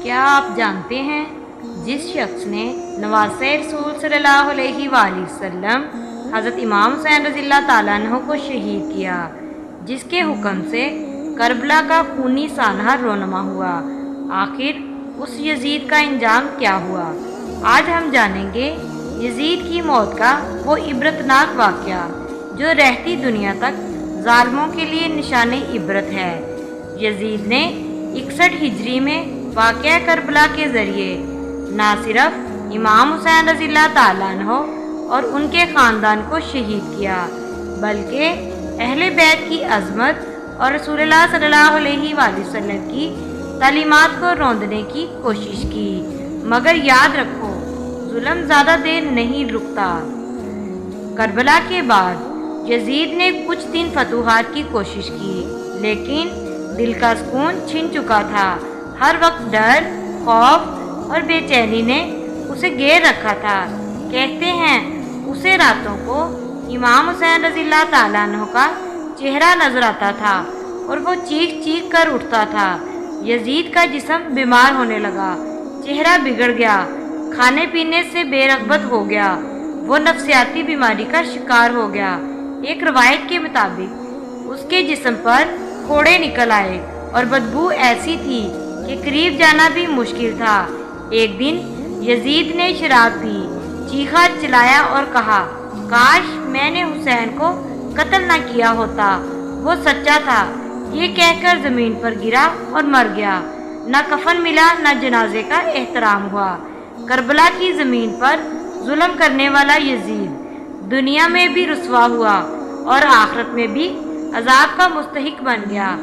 کیا آپ جانتے ہیں جس شخص نے نواسۂ رسول صلی اللہ علیہ وآلہ وسلم حضرت امام حسین رضی اللہ تعالیٰ عنہ کو شہید کیا، جس کے حکم سے کربلا کا خونی سانحہ رونما ہوا، آخر اس یزید کا انجام کیا ہوا؟ آج ہم جانیں گے یزید کی موت کا وہ عبرتناک واقعہ جو رہتی دنیا تک ظالموں کے لیے نشان عبرت ہے۔ یزید نے 61 ہجری میں واقعہ کربلا کے ذریعے نہ صرف امام حسین رضی اللہ تعالیٰ عنہ اور ان کے خاندان کو شہید کیا، بلکہ اہل بیت کی عظمت اور رسول اللہ صلی اللہ علیہ وآلہ وسلم کی تعلیمات کو روندنے کی کوشش کی۔ مگر یاد رکھو، ظلم زیادہ دیر نہیں رکتا۔ کربلا کے بعد یزید نے کچھ دن فتوحات کی کوشش کی، لیکن دل کا سکون چھن چکا تھا۔ ہر وقت ڈر، خوف اور بے چینی نے اسے گھیر رکھا تھا۔ کہتے ہیں اسے راتوں کو امام حسین رضی اللہ تعالیٰ عنہ کا چہرہ نظر آتا تھا اور وہ چیخ چیخ کر اٹھتا تھا۔ یزید کا جسم بیمار ہونے لگا، چہرہ بگڑ گیا، کھانے پینے سے بے رغبت ہو گیا، وہ نفسیاتی بیماری کا شکار ہو گیا۔ ایک روایت کے مطابق اس کے جسم پر پھوڑے نکل آئے اور بدبو ایسی تھی کہ قریب جانا بھی مشکل تھا۔ ایک دن یزید نے شراب پی، چیخا چلایا اور کہا، کاش میں نے حسین کو قتل نہ کیا ہوتا، وہ سچا تھا۔ یہ کہہ کر زمین پر گرا اور مر گیا۔ نہ کفن ملا، نہ جنازے کا احترام ہوا۔ کربلا کی زمین پر ظلم کرنے والا یزید دنیا میں بھی رسوا ہوا اور آخرت میں بھی عذاب کا مستحق بن گیا۔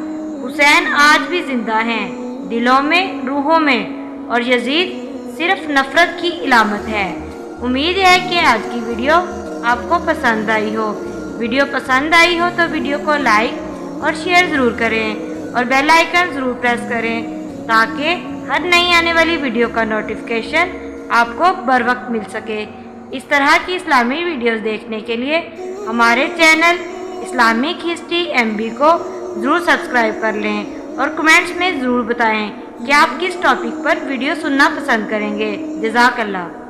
حسین آج بھی زندہ ہیں، دلوں میں، روحوں میں، اور یزید صرف نفرت کی علامت ہے۔ امید ہے کہ آج کی ویڈیو آپ کو پسند آئی ہو۔ ویڈیو پسند آئی ہو تو ویڈیو کو لائک اور شیئر ضرور کریں اور بیل آئیکن ضرور پریس کریں تاکہ ہر نئی آنے والی ویڈیو کا نوٹیفیکیشن آپ کو بر وقت مل سکے۔ اس طرح کی اسلامی ویڈیوز دیکھنے کے لیے ہمارے چینل اسلامک ہسٹری MB کو ضرور سبسکرائب کر لیں اور کمنٹس میں ضرور بتائیں کہ آپ کس ٹاپک پر ویڈیو سننا پسند کریں گے۔ جزاک اللہ۔